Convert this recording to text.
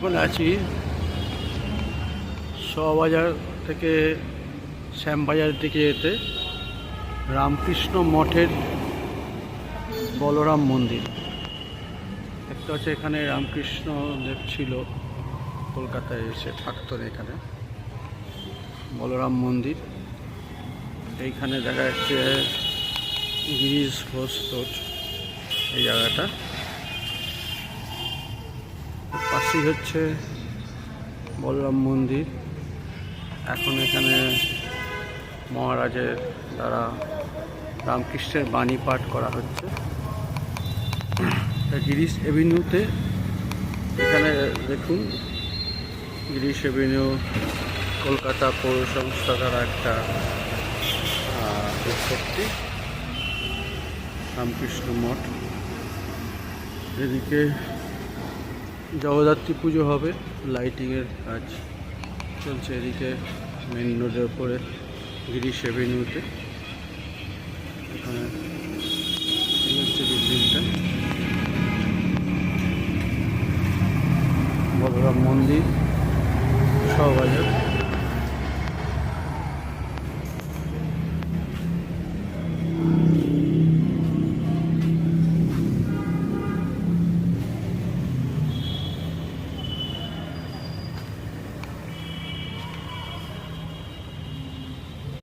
এখন আছি শোভাবাজার থেকে শ্যামবাজার দিকে যেতে রামকৃষ্ণ মঠের বলরাম মন্দির। একটা হচ্ছে এখানে রামকৃষ্ণ দেব ছিল, কলকাতায় এসে থাকতেন এখানে। বলরাম মন্দির এইখানে দেখা যাচ্ছে গিরিশ ঘোষ রোড, এই জায়গাটা পাশেই হচ্ছে বলরাম মন্দির। এখন এখানে মহারাজের দ্বারা রামকৃষ্ণের বাণী পাঠ করা হচ্ছে। গিরিশ এভিনিউতে এখানে দেখুন, গিরিশ এভিনিউ কলকাতা পৌর সংস্থা দ্বারা একটা উৎপত্তি রামকৃষ্ণ মঠ। এদিকে জগদ্ধাত্রী পুজো হবে, লাইটিংয়ের কাজ চলছে এদিকে মেন রোডের উপরে গিরিশ এভিনিউতে। এখানে এই হচ্ছে বিল্ডিংটা, বলরাম মন্দির, শোভাবাজার।